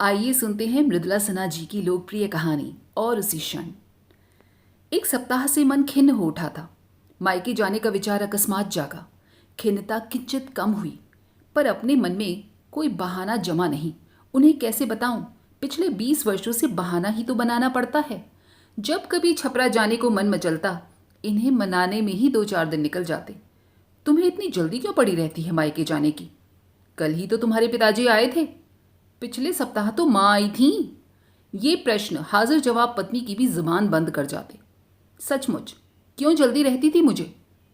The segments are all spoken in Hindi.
आइए सुनते हैं मृदुला सिन्हा जी की लोकप्रिय कहानी और उसी क्षण। एक सप्ताह से मन खिन्न हो उठा था। मायके जाने का विचार अकस्मात जागा। खिन्नता किंचित कम हुई, पर अपने मन में कोई बहाना जमा नहीं। उन्हें कैसे बताऊं? पिछले 20 वर्षों से बहाना ही तो बनाना पड़ता है। जब कभी छपरा जाने को मन मचलता, इन्हें मनाने में ही 2-4 दिन निकल जाते। तुम्हें इतनी जल्दी क्यों पड़ी रहती है मायके जाने की? कल ही तो तुम्हारे पिताजी आए थे। पिछले सप्ताह तो माँ आई थी। ये प्रश्न हाजिर जवाब पत्नी की भी जुबान बंद कर जाते। सचमुच क्यों जल्दी रहती थी मुझे?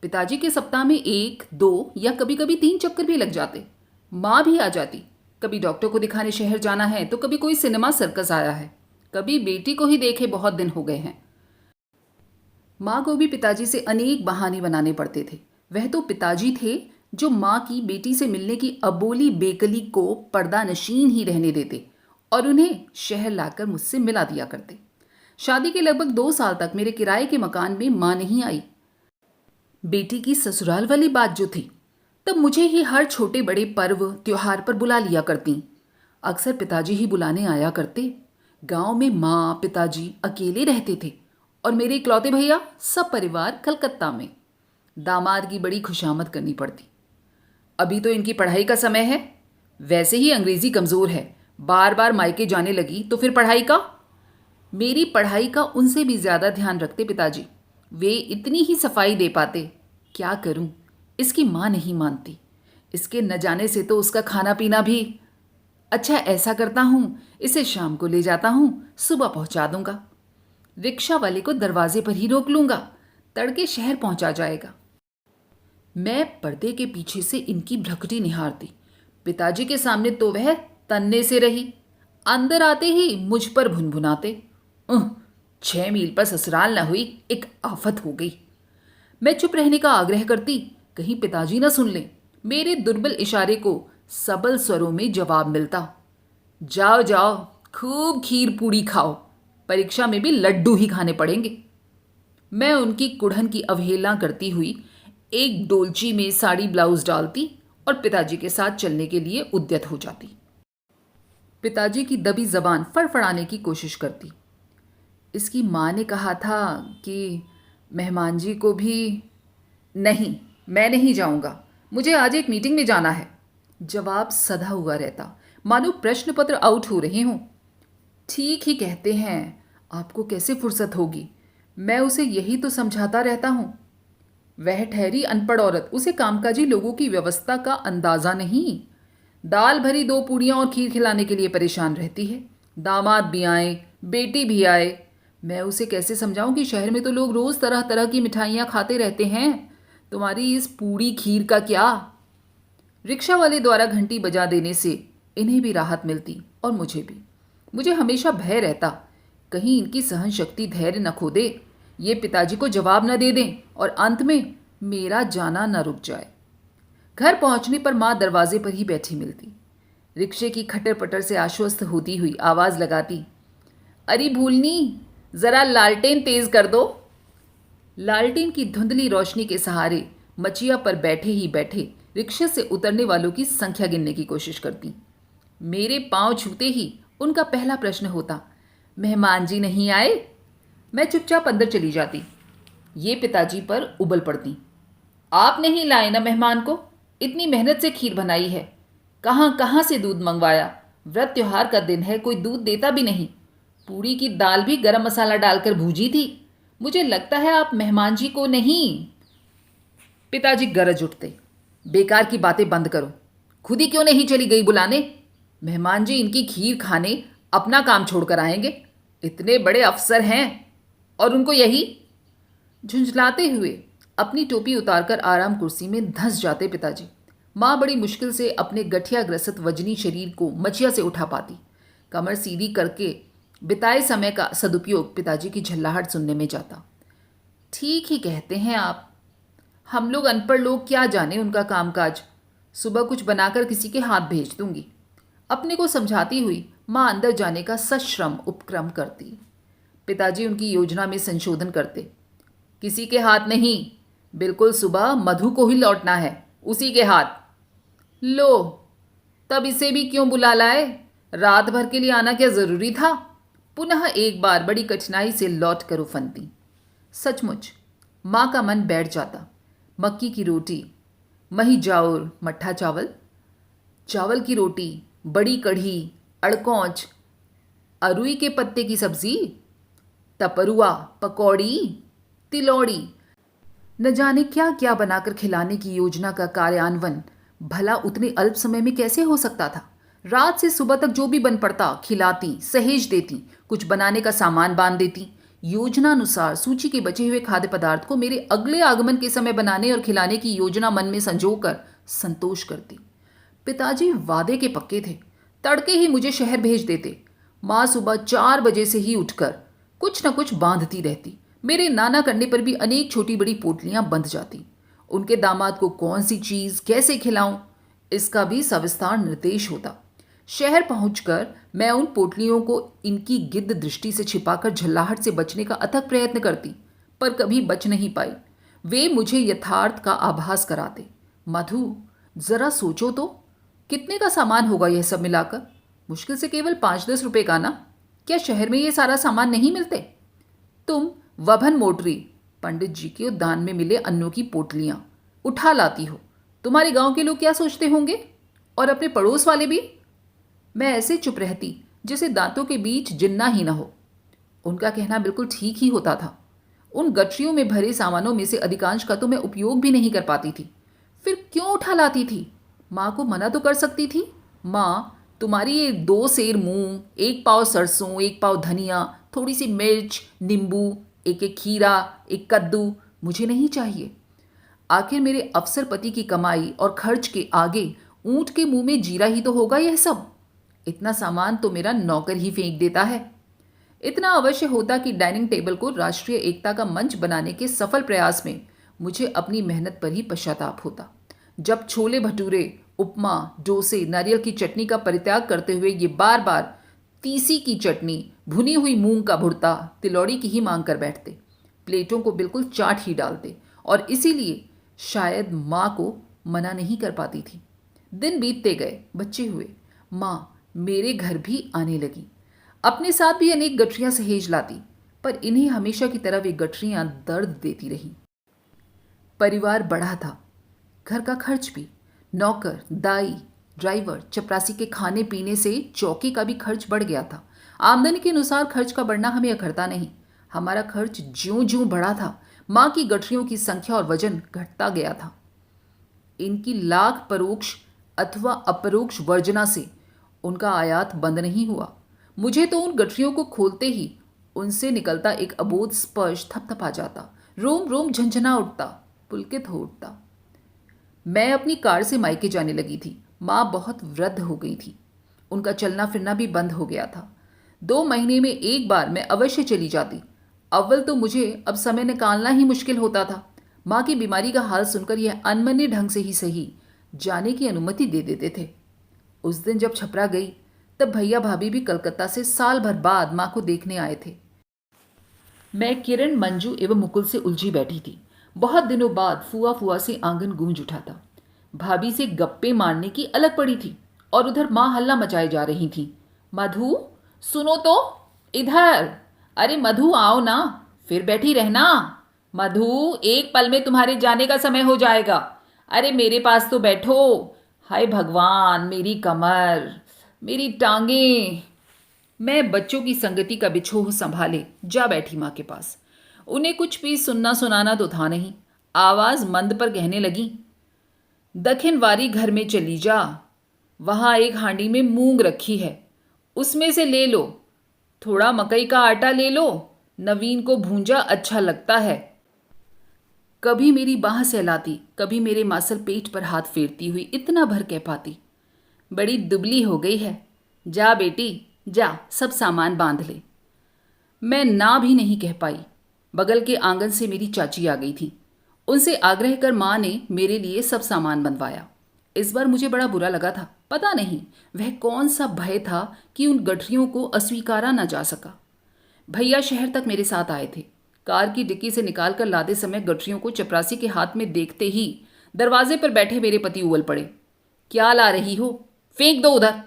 पिताजी के सप्ताह में 1, 2 या कभी कभी 3 चक्कर भी लग जाते। माँ भी आ जाती। कभी डॉक्टर को दिखाने शहर जाना है तो कभी कोई सिनेमा सर्कस आया है, कभी बेटी को ही देखे बहुत दिन हो गए हैं। माँ को भी पिताजी से अनेक बहाने बनाने पड़ते थे। वह तो पिताजी थे जो माँ की बेटी से मिलने की अबोली बेकली को पर्दा नशीन ही रहने देते और उन्हें शहर लाकर मुझसे मिला दिया करते। शादी के लगभग 2 साल तक मेरे किराए के मकान में माँ नहीं आई। बेटी की ससुराल वाली बात जो थी, तब मुझे ही हर छोटे बड़े पर्व त्योहार पर बुला लिया करती। अक्सर पिताजी ही बुलाने आया करते। गांव में माँ पिताजी अकेले रहते थे और मेरे इकलौते भैया सब परिवार कलकत्ता में। दामाद की बड़ी खुशामद करनी पड़ती। अभी तो इनकी पढ़ाई का समय है, वैसे ही अंग्रेजी कमज़ोर है। बार बार मायके जाने लगी तो फिर पढ़ाई का? मेरी पढ़ाई का उनसे भी ज़्यादा ध्यान रखते पिताजी। वे इतनी ही सफाई दे पाते। क्या करूं? इसकी माँ नहीं मानती। इसके न जाने से तो उसका खाना पीना भी। अच्छा ऐसा करता हूँ, इसे शाम को ले जाता हूँ, सुबह पहुँचा दूंगा। रिक्शा वाले को दरवाजे पर ही रोक लूंगा, तड़के शहर पहुँचा जाएगा। मैं पर्दे के पीछे से इनकी भ्रकटी निहारती। पिताजी के सामने तो वह तन्ने से रही, अंदर आते ही मुझ पर भुनभुनाते। उह, 6 मील पर ससुराल न हुई, एक आफत हो गई। मैं चुप रहने का आग्रह करती, कहीं पिताजी न सुन लें। मेरे दुर्बल इशारे को सबल स्वरों में जवाब मिलता। जाओ जाओ, खूब खीर पूड़ी खाओ, परीक्षा में भी लड्डू ही खाने पड़ेंगे। मैं उनकी कुढ़न की अवहेलना करती हुई एक डोलची में साड़ी ब्लाउज डालती और पिताजी के साथ चलने के लिए उद्यत हो जाती। पिताजी की दबी जबान फड़फड़ाने की कोशिश करती। इसकी माँ ने कहा था कि मेहमान जी को भी। नहीं, मैं नहीं जाऊंगा, मुझे आज एक मीटिंग में जाना है। जवाब सधा हुआ रहता, मानो प्रश्न पत्र आउट हो रहे हों। ठीक ही कहते हैं, आपको कैसे फुर्सत होगी? मैं उसे यही तो समझाता रहता हूं। वह ठहरी अनपढ़ औरत, उसे कामकाजी लोगों की व्यवस्था का अंदाजा नहीं। दाल भरी 2 पूड़ियाँ और खीर खिलाने के लिए परेशान रहती है। दामाद भी आए, बेटी भी आए। मैं उसे कैसे समझाऊं कि शहर में तो लोग रोज़ तरह तरह की मिठाइयाँ खाते रहते हैं, तुम्हारी इस पूड़ी खीर का क्या? रिक्शा वाले द्वारा घंटी बजा देने से इन्हें भी राहत मिलती और मुझे भी। मुझे हमेशा भय रहता, कहीं इनकी सहन शक्ति धैर्य न खो दे, ये पिताजी को जवाब न दे दें और अंत में मेरा जाना न रुक जाए। घर पहुंचने पर माँ दरवाजे पर ही बैठी मिलती। रिक्शे की खटर पटर से आश्वस्त होती हुई आवाज़ लगाती, अरे भूलनी, ज़रा लालटेन तेज कर दो। लालटेन की धुंधली रोशनी के सहारे मचिया पर बैठे ही बैठे रिक्शे से उतरने वालों की संख्या गिनने की कोशिश करती। मेरे पांव छूते ही उनका पहला प्रश्न होता, मेहमान जी नहीं आए? मैं चुपचाप अंदर चली जाती। ये पिताजी पर उबल पड़ती, आप नहीं लाए ना मेहमान को? इतनी मेहनत से खीर बनाई है, कहाँ कहाँ से दूध मंगवाया? व्रत त्योहार का दिन है, कोई दूध देता भी नहीं। पूड़ी की दाल भी गरम मसाला डालकर भूजी थी। मुझे लगता है आप मेहमान जी को नहीं। पिताजी गरज उठते, बेकार की बातें बंद करो, खुद ही क्यों नहीं चली गई बुलाने? मेहमान जी इनकी खीर खाने अपना काम छोड़कर आएंगे, इतने बड़े अफसर हैं और उनको यही। झुंझलाते हुए अपनी टोपी उतारकर आराम कुर्सी में धंस जाते पिताजी। माँ बड़ी मुश्किल से अपने गठिया ग्रसित वजनी शरीर को मचिया से उठा पाती। कमर सीधी करके बिताए समय का सदुपयोग पिताजी की झल्लाहट सुनने में जाता। ठीक ही कहते हैं आप, हम लोग अनपढ़ लोग क्या जाने उनका कामकाज। सुबह कुछ बनाकर किसी के हाथ भेज दूंगी। अपने को समझाती हुई माँ अंदर जाने का सश्रम उपक्रम करती। पिताजी उनकी योजना में संशोधन करते। किसी के हाथ नहीं, बिल्कुल सुबह मधु को ही लौटना है, उसी के हाथ। लो, तब इसे भी क्यों बुला लाए? रात भर के लिए आना क्या जरूरी था? पुनः एक बार बड़ी कठिनाई से लौट कर उफनती। सचमुच माँ का मन बैठ जाता। मक्की की रोटी, मही जाउर, मट्ठा चावल, चावल की रोटी, बड़ी कढ़ी, अड़कौच, अरुई के पत्ते की सब्जी, तपरुआ, पकौड़ी, तिलौड़ी, न जाने क्या क्या बनाकर खिलाने की योजना का कार्यान्वयन भला उतने अल्प समय में कैसे हो सकता था। रात से सुबह तक जो भी बन पड़ता खिलाती, सहेज देती, कुछ बनाने का सामान बांध देती। योजनानुसार सूची के बचे हुए खाद्य पदार्थ को मेरे अगले आगमन के समय बनाने और खिलाने की योजना मन में संजोकर संतोष करती। पिताजी वादे के पक्के थे। तड़के ही मुझे शहर भेज देते। माँ सुबह 4 बजे से ही उठकर कुछ न कुछ बांधती रहती। मेरे नाना करने पर भी अनेक छोटी बड़ी पोटलियां बंध जाती। उनके दामाद को कौन सी चीज कैसे खिलाऊं, इसका भी सविस्तार निर्देश होता। शहर पहुंचकर मैं उन पोटलियों को इनकी गिद्ध दृष्टि से छिपाकर झल्लाहट से बचने का अथक प्रयत्न करती, पर कभी बच नहीं पाई। वे मुझे यथार्थ का आभास कराते। मधु, जरा सोचो तो, कितने का सामान होगा यह सब मिलाकर? मुश्किल से केवल 5-10 रुपए का ना? क्या शहर में ये सारा सामान नहीं मिलते? तुम वभन मोटरी, पंडित जी के उद्यान में मिले अन्नों की पोटलियां उठा लाती हो। तुम्हारे गांव के लोग क्या सोचते होंगे? और अपने पड़ोस वाले भी? मैं ऐसे चुप रहती जैसे दांतों के बीच जिन्ना ही न हो। उनका कहना बिल्कुल ठीक ही होता था। उन गठरियों में भरे सामानों में से अधिकांश का तो मैं उपयोग भी नहीं कर पाती थी। फिर क्यों उठा लाती थी? माँ को मना तो कर सकती थी। माँ, तुम्हारी ये 2 सेर मूंग, 1 पाव सरसों, 1 पाव धनिया, थोड़ी सी मिर्च, नींबू, एक एक खीरा, एक कद्दू मुझे नहीं चाहिए। आखिर मेरे अफसर पति की कमाई और खर्च के आगे ऊंट के मुंह में जीरा ही तो होगा यह सब। इतना सामान तो मेरा नौकर ही फेंक देता है। इतना अवश्य होता कि डाइनिंग टेबल को राष्ट्रीय एकता का मंच बनाने के सफल प्रयास में मुझे अपनी मेहनत पर ही पश्चाताप होता। जब छोले भटूरे, उपमा, डोसे, नारियल की चटनी का परित्याग करते हुए ये बार बार तीसी की चटनी, भुनी हुई मूंग का भुर्ता, तिलौड़ी की ही मांग कर बैठते, प्लेटों को बिल्कुल चाट ही डालते, और इसीलिए शायद माँ को मना नहीं कर पाती थी। दिन बीतते गए, बच्चे हुए, माँ मेरे घर भी आने लगी। अपने साथ भी अनेक गठरियां सहेज लाती, पर इन्हें हमेशा की तरह वे गठरियां दर्द देती रहीं। परिवार बढ़ा था, घर का खर्च भी, नौकर, दाई, ड्राइवर, चपरासी के खाने पीने से चौकी का भी खर्च बढ़ गया था। आमदनी के अनुसार खर्च का बढ़ना हमें अखरता नहीं। हमारा खर्च ज्यों ज्यों बढ़ा था, माँ की गठरियों की संख्या और वजन घटता गया था। इनकी लाख परोक्ष अथवा अपरोक्ष वर्जना से उनका आयात बंद नहीं हुआ। मुझे तो उन गठरियों को खोलते ही उनसे निकलता एक अबोध स्पर्श थपथपा जाता, रोम रोम झंझना उठता, पुलकित हो उठता। मैं अपनी कार से मायके जाने लगी थी। माँ बहुत वृद्ध हो गई थी। उनका चलना फिरना भी बंद हो गया था। 2 महीने में एक बार मैं अवश्य चली जाती। अव्वल तो मुझे अब समय निकालना ही मुश्किल होता था। माँ की बीमारी का हाल सुनकर यह अनमने ढंग से ही सही जाने की अनुमति दे देते थे। उस दिन जब छपरा गई, तब भैया भाभी भी कलकत्ता से साल भर बाद माँ को देखने आए थे। मैं किरण, मंजू एवं मुकुल से उलझी बैठी थी। बहुत दिनों बाद फुआ फुआ से आंगन गूंज उठा था। भाभी से गप्पे मारने की अलग पड़ी थी, और उधर माँ हल्ला मचाए जा रही थी। मधु, सुनो तो, इधर। अरे मधु, आओ ना, फिर बैठी रहना। मधु, एक पल में तुम्हारे जाने का समय हो जाएगा। अरे मेरे पास तो बैठो। हाय भगवान, मेरी कमर, मेरी टांगें। मैं बच्चों की संगति का बिछोह संभाले जा बैठी माँ के पास। उन्हें कुछ भी सुनना सुनाना तो था नहीं। आवाज मंद पर कहने लगी, दखिनवारी घर में चली जा, वहां एक हांडी में मूंग रखी है, उसमें से ले लो। थोड़ा मकई का आटा ले लो, नवीन को भूंजा अच्छा लगता है। कभी मेरी बाह सहलाती, कभी मेरे मासल पेट पर हाथ फेरती हुई इतना भर कह पाती, बड़ी दुबली हो गई है, जा बेटी जा, सब सामान बांध ले। मैं ना भी नहीं कह पाई। बगल के आंगन से मेरी चाची आ गई थी। उनसे आग्रह कर माँ ने मेरे लिए सब सामान बनवाया। इस बार मुझे बड़ा बुरा लगा था। पता नहीं वह कौन सा भय था कि उन गठरियों को अस्वीकारा न जा सका। भैया शहर तक मेरे साथ आए थे। कार की डिक्की से निकाल कर लादे समय गठरियों को चपरासी के हाथ में देखते ही दरवाजे पर बैठे मेरे पति उबल पड़े। क्या ला रही हो? फेंक दो उधर।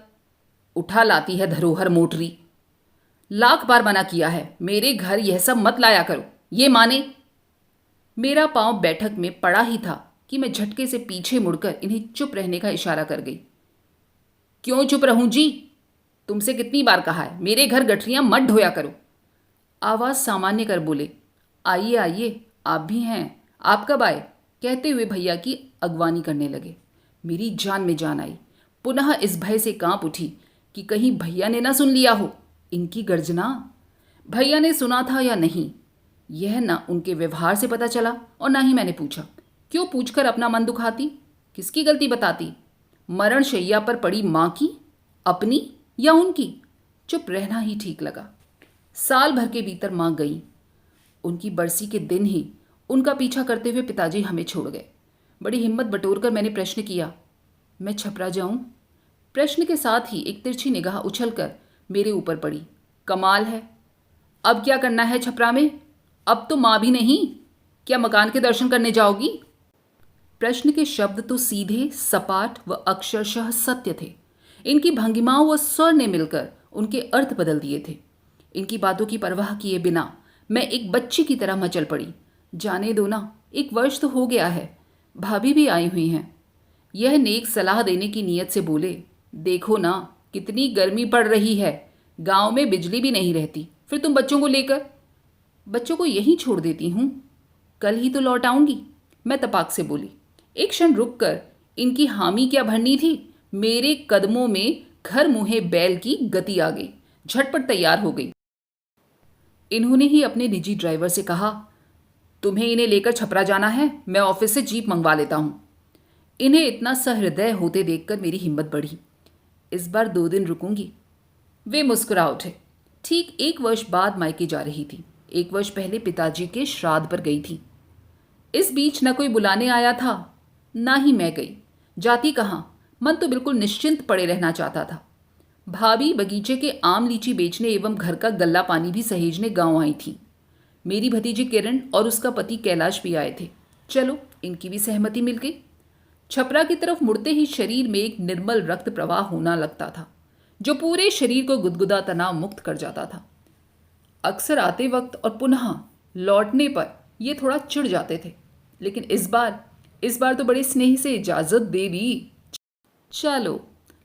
उठा लाती है धरोहर मोटरी। लाख बार मना किया है, मेरे घर यह सब मत लाया करो, ये माने। मेरा पांव बैठक में पड़ा ही था कि मैं झटके से पीछे मुड़कर इन्हें चुप रहने का इशारा कर गई। क्यों चुप रहूं जी? तुमसे कितनी बार कहा है मेरे घर गठरियां मत ढोया करो। आवाज सामान्य कर बोले, आइए आइए, आप भी हैं, आप कब आए? कहते हुए भैया की अगवानी करने लगे। मेरी जान में जान आई। पुनः इस भय से कांप उठी कि कहीं भैया ने ना सुन लिया हो इनकी गर्जना। भैया ने सुना था या नहीं, यह ना उनके व्यवहार से पता चला और ना ही मैंने पूछा। क्यों पूछकर अपना मन दुखाती? किसकी गलती बताती? मरण शैया पर पड़ी मां की, अपनी या उनकी? चुप रहना ही ठीक लगा। साल भर के भीतर मां गई। उनकी बरसी के दिन ही उनका पीछा करते हुए पिताजी हमें छोड़ गए। बड़ी हिम्मत बटोरकर मैंने प्रश्न किया, मैं छपरा जाऊं? प्रश्न के साथ ही एक तिरछी निगाह उछलकर मेरे ऊपर पड़ी। कमाल है, अब क्या करना है छपरा में? अब तो मां भी नहीं, क्या मकान के दर्शन करने जाओगी? प्रश्न के शब्द तो सीधे, सपाट व अक्षरशः सत्य थे। इनकी भंगिमाओं व स्वर ने मिलकर उनके अर्थ बदल दिए थे। इनकी बातों की परवाह किए बिना मैं एक बच्ची की तरह मचल पड़ी। जाने दो ना, 1 वर्ष तो हो गया है, भाभी भी आई हुई हैं। यह नेक सलाह देने की नीयत से बोले, देखो ना कितनी गर्मी पड़ रही है, गांव में बिजली भी नहीं रहती, फिर तुम बच्चों को लेकर? बच्चों को यहीं छोड़ देती हूँ, कल ही तो लौट आऊंगी, मैं तपाक से बोली। एक क्षण रुककर इनकी हामी क्या भरनी थी, मेरे कदमों में घर मुँहे बैल की गति आ गई। झटपट तैयार हो गई। इन्होंने ही अपने निजी ड्राइवर से कहा, तुम्हें इन्हें लेकर छपरा जाना है, मैं ऑफिस से जीप मंगवा लेता हूं। इन्हें इतना सहृदय होते देखकर मेरी हिम्मत बढ़ी। इस बार 2 दिन रुकूंगी। वे मुस्कुरा उठे। ठीक 1 वर्ष बाद मायके जा रही थी। 1 वर्ष पहले पिताजी के श्राद्ध पर गई थी। इस बीच न कोई बुलाने आया था, ना ही मैं गई। जाती कहाँ, मन तो बिल्कुल निश्चिंत पड़े रहना चाहता था। भाभी बगीचे के आम लीची बेचने एवं घर का गल्ला पानी भी सहेजने गांव आई थी। मेरी भतीजी किरण और उसका पति कैलाश भी आए थे। चलो, इनकी भी सहमति मिल गई। छपरा की तरफ मुड़ते ही शरीर में एक निर्मल रक्त प्रवाह होना लगता था, जो पूरे शरीर को गुदगुदा तनाव मुक्त कर जाता था। अक्सर आते वक्त और पुनः लौटने पर ये थोड़ा चिढ़ जाते थे, लेकिन इस बार तो बड़े स्नेह से इजाजत दे दी। चलो,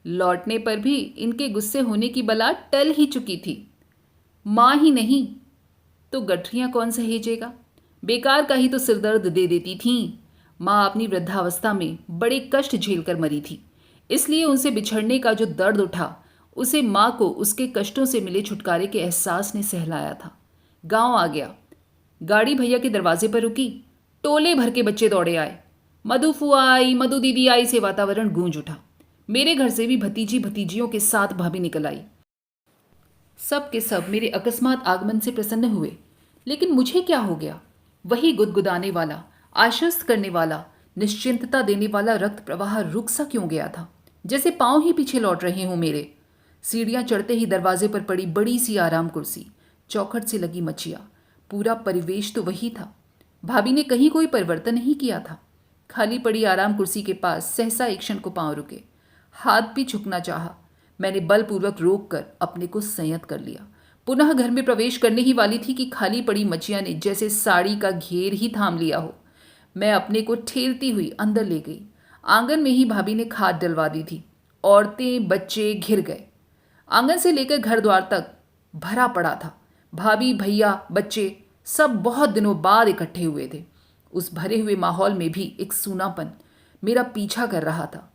लौटने पर भी इनके गुस्से होने की बला टल ही चुकी थी। मां ही नहीं तो गठरियां कौन सहेजेगा? बेकार का ही तो सिरदर्द दे देती थीं। मां अपनी वृद्धावस्था में बड़े कष्ट झेलकर मरी थी, इसलिए उनसे बिछड़ने का जो दर्द उठा, उसे मां को उसके कष्टों से मिले छुटकारे के एहसास ने सहलाया था। गांव आ गया। गाड़ी भैया के दरवाजे पर रुकी। टोले भर के बच्चे दौड़े आए। मधु फुआ आई, मधु दीदी आई से वातावरण गूंज उठा। मेरे घर से भी भतीजी भतीजियों के साथ भाभी निकल आई। सब के सब मेरे अकस्मात आगमन से प्रसन्न हुए, लेकिन मुझे क्या हो गया? वही गुदगुदाने वाला, आश्वस्त करने वाला, निश्चिंतता देने वाला रक्त प्रवाह रुक सा क्यों गया था, जैसे पांव ही पीछे लौट रहे हों मेरे। सीढ़ियां चढ़ते ही दरवाजे पर पड़ी बड़ी सी आराम कुर्सी, चौखट से लगी मचिया, पूरा परिवेश तो वही था। भाभी ने कहीं कोई परिवर्तन नहीं किया था। खाली पड़ी आराम कुर्सी के पास सहसा एक क्षण को पांव रुके। हाथ भी झुकना चाहा, मैंने बलपूर्वक रोक कर अपने को संयत कर लिया। पुनः घर में प्रवेश करने ही वाली थी कि खाली पड़ी मचिया ने जैसे साड़ी का घेर ही थाम लिया हो। मैं अपने को ठेलती हुई अंदर ले गई। आंगन में ही भाभी ने खाद डलवा दी थी। औरतें बच्चे घिर गए। आंगन से लेकर घर द्वार तक भरा पड़ा था। भाभी भैया बच्चे सब बहुत दिनों बाद इकट्ठे हुए थे। उस भरे हुए माहौल में भी एक सूनापन मेरा पीछा कर रहा था।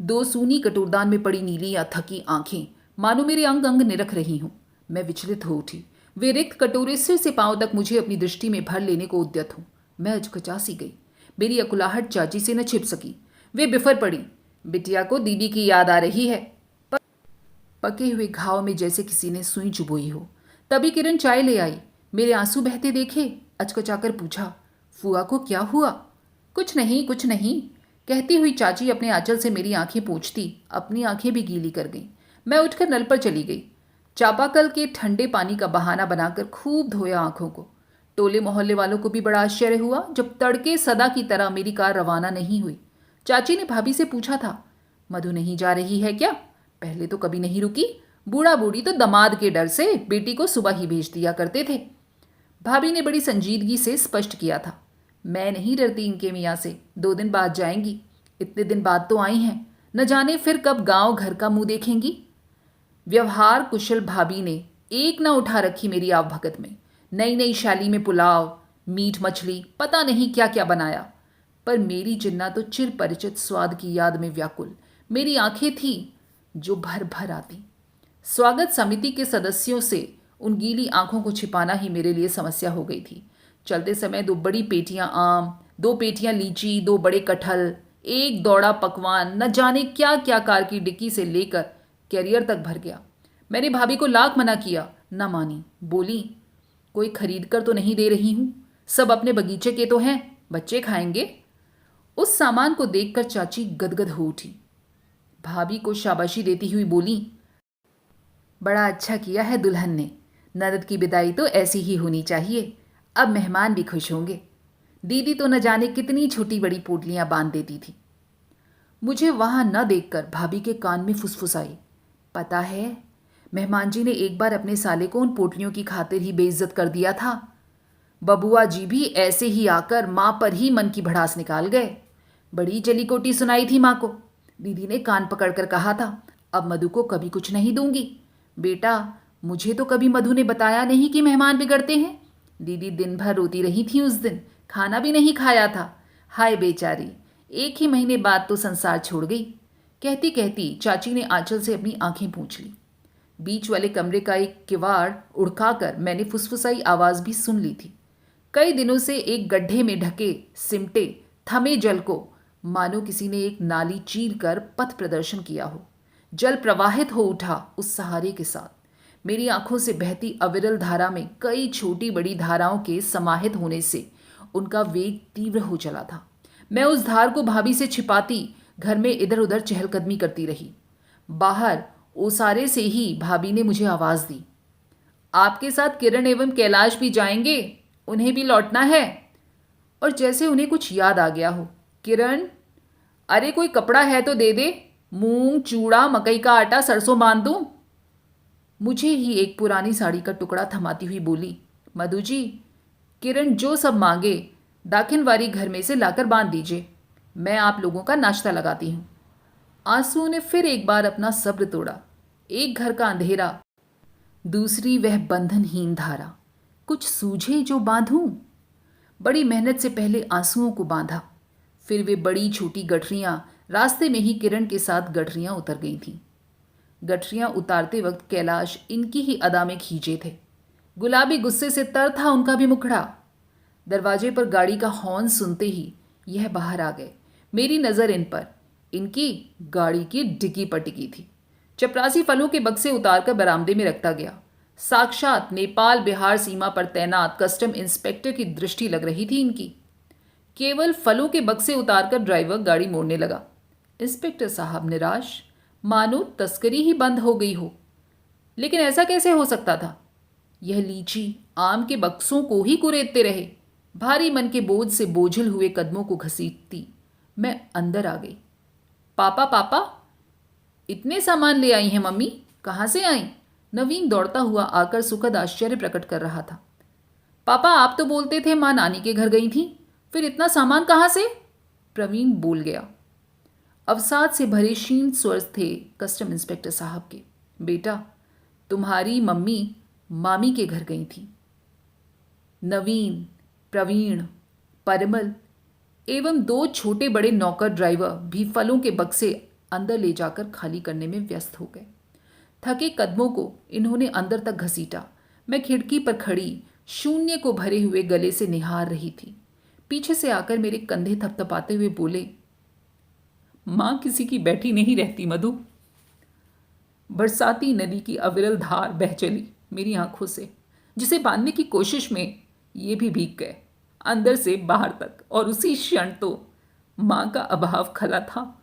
2 सूनी कटोरदान में पड़ी नीली या थकी आंखें मानो मेरे अंग अंग निरख रही हूं। मैं विचलित हो उठी। वे रिक्त कटोरे सिर से पांव तक मुझे अपनी दृष्टि में भर लेने को उद्यत हूं। मैं अचकचा सी गई। मेरी अकुलाहट चाची से न छिप सकी। वे बिफर पड़ी, बिटिया को दीदी की याद आ रही है। पके हुए घाव में जैसे किसी ने सुई चुभोई हो। तभी किरण चाय ले आई। मेरे आंसू बहते देखे अचकचाकर पूछा, फुआ को क्या हुआ? कुछ नहीं कुछ नहीं, कहती हुई चाची अपने आंचल से मेरी आंखें पोंछती अपनी आंखें भी गीली कर गईं। मैं उठकर नल पर चली गई। चापाकल के ठंडे पानी का बहाना बनाकर खूब धोया आंखों को। टोले मोहल्ले वालों को भी बड़ा आश्चर्य हुआ जब तड़के सदा की तरह मेरी कार रवाना नहीं हुई। चाची ने भाभी से पूछा था, मधु नहीं जा रही है क्या? पहले तो कभी नहीं रुकी। बूढ़ा बूढ़ी तो दामाद के डर से बेटी को सुबह ही भेज दिया करते थे। भाभी ने बड़ी संजीदगी से स्पष्ट किया था, मैं नहीं डरती इनके मियाँ से, 2 दिन बाद जाएंगी। इतने दिन बाद तो आई हैं, न जाने फिर कब गांव घर का मुंह देखेंगी। व्यवहार कुशल भाभी ने एक न उठा रखी मेरी आवभगत में। नई नई शैली में पुलाव, मीट मछली, पता नहीं क्या क्या बनाया। पर मेरी जिन्ना तो चिर परिचित स्वाद की याद में व्याकुल मेरी आंखें थी जो भर भर आती। स्वागत समिति के सदस्यों से उन गीली आंखों को छिपाना ही मेरे लिए समस्या हो गई थी। चलते समय 2 बड़ी पेटियां आम, 2 पेटियां लीची, 2 बड़े कटहल, एक दौड़ा पकवान, न जाने क्या क्या कार की डिक्की से लेकर कैरियर तक भर गया। मैंने भाभी को लाख मना किया, न मानी। बोली, कोई खरीद कर तो नहीं दे रही हूं, सब अपने बगीचे के तो हैं, बच्चे खाएंगे। उस सामान को देखकर चाची गदगद हो उठी। भाभी को शाबाशी देती हुई बोली, बड़ा अच्छा किया है दुल्हन ने, ननद की विदाई तो ऐसी ही होनी चाहिए, अब मेहमान भी खुश होंगे। दीदी तो न जाने कितनी छोटी बड़ी पोटलियां बांध देती थी। मुझे वहां न देखकर भाभी के कान में फुसफुसाई, पता है मेहमान जी ने एक बार अपने साले को उन पोटलियों की खातिर ही बेइज्जत कर दिया था। बबुआ जी भी ऐसे ही आकर माँ पर ही मन की भड़ास निकाल गए। बड़ी जलीकोटी सुनाई थी माँ को। दीदी ने कान पकड़कर कहा था, अब मधु को कभी कुछ नहीं दूंगी। बेटा, मुझे तो कभी मधु ने बताया नहीं कि मेहमान बिगड़ते हैं। दीदी दिन भर रोती रही थी उस दिन, खाना भी नहीं खाया था। हाय बेचारी, 1 ही महीने बाद तो संसार छोड़ गई। कहती कहती चाची ने आंचल से अपनी आंखें पोंछ ली। बीच वाले कमरे का एक किवाड़ उड़काकर मैंने फुसफुसाई आवाज भी सुन ली थी। कई दिनों से एक गड्ढे में ढके सिमटे थमे जल को मानो किसी ने एक नाली चीर कर पथ प्रदर्शन किया हो। जल प्रवाहित हो उठा उस सहारे के साथ। मेरी आंखों से बहती अविरल धारा में कई छोटी बड़ी धाराओं के समाहित होने से उनका वेग तीव्र हो चला था। मैं उस धार को भाभी से छिपाती घर में इधर उधर चहलकदमी करती रही। बाहर ओसारे से ही भाभी ने मुझे आवाज दी, आपके साथ किरण एवं कैलाश भी जाएंगे, उन्हें भी लौटना है। और जैसे उन्हें कुछ याद आ गया हो, किरण, अरे कोई कपड़ा है तो दे दे, मूंग चूड़ा मकई का आटा सरसों बांध दूं। मुझे ही एक पुरानी साड़ी का टुकड़ा थमाती हुई बोली, मधु जी, किरण जो सब मांगे दाखिनवारी घर में से लाकर बांध दीजिए, मैं आप लोगों का नाश्ता लगाती हूं। आंसुओं ने फिर एक बार अपना सब्र तोड़ा। एक घर का अंधेरा, दूसरी वह बंधनहीन धारा, कुछ सूझे जो बांधूं। बड़ी मेहनत से पहले आंसुओं को बांधा, फिर वे बड़ी छोटी गठरियां रास्ते में ही किरण के साथ गठरियां उतर गई थीं। गठरियां उतारते वक्त कैलाश इनकी ही अदा में खींचे थे। गुलाबी गुस्से से तर था उनका भी मुखड़ा। दरवाजे पर गाड़ी का हॉर्न सुनते ही यह बाहर आ गए। मेरी नज़र इन पर, इनकी गाड़ी की डिग्गी पर टिकी थी। चपरासी फलों के बक्से उतारकर बरामदे में रखता गया। साक्षात नेपाल बिहार सीमा पर तैनात कस्टम इंस्पेक्टर की दृष्टि लग रही थी इनकी। केवल फलों के बक्से उतारकर ड्राइवर गाड़ी मोड़ने लगा। इंस्पेक्टर साहब निराश, मानो तस्करी ही बंद हो गई हो। लेकिन ऐसा कैसे हो सकता था? यह लीची आम के बक्सों को ही कुरेदते रहे। भारी मन के बोझ से बोझल हुए कदमों को घसीटती मैं अंदर आ गई। पापा पापा, इतने सामान ले आई हैं मम्मी, कहाँ से आई? नवीन दौड़ता हुआ आकर सुखद आश्चर्य प्रकट कर रहा था। पापा, आप तो बोलते थे माँ नानी के घर गई थी, फिर इतना सामान कहाँ से? प्रवीण बोल गया। अवसाद से भरे क्षीण स्वर थे कस्टम इंस्पेक्टर साहब के। बेटा, तुम्हारी मम्मी मामी के घर गई थी। नवीन, प्रवीण, परिमल एवं 2 छोटे बड़े नौकर ड्राइवर भी फलों के बक्से अंदर ले जाकर खाली करने में व्यस्त हो गए। थके कदमों को इन्होंने अंदर तक घसीटा। मैं खिड़की पर खड़ी शून्य को भरे हुए गले से निहार रही थी। पीछे से आकर मेरे कंधे थपथपाते हुए बोले, मां किसी की बैठी नहीं रहती मधु। बरसाती नदी की अविरल धार बह चली मेरी आंखों से, जिसे बांधने की कोशिश में ये भी भीग गए अंदर से बाहर तक, और उसी क्षण तो मां का अभाव खला था।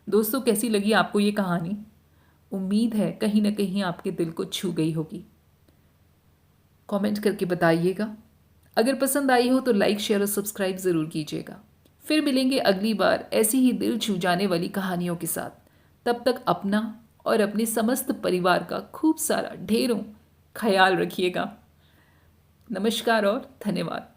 दोस्तों, कैसी लगी आपको ये कहानी? उम्मीद है कहीं ना कहीं आपके दिल को छू गई होगी। कमेंट करके बताइएगा। अगर पसंद आई हो तो लाइक शेयर और सब्सक्राइब ज़रूर कीजिएगा। फिर मिलेंगे अगली बार ऐसी ही दिल छू जाने वाली कहानियों के साथ। तब तक अपना और अपने समस्त परिवार का खूब सारा ढेरों ख्याल रखिएगा। नमस्कार और धन्यवाद।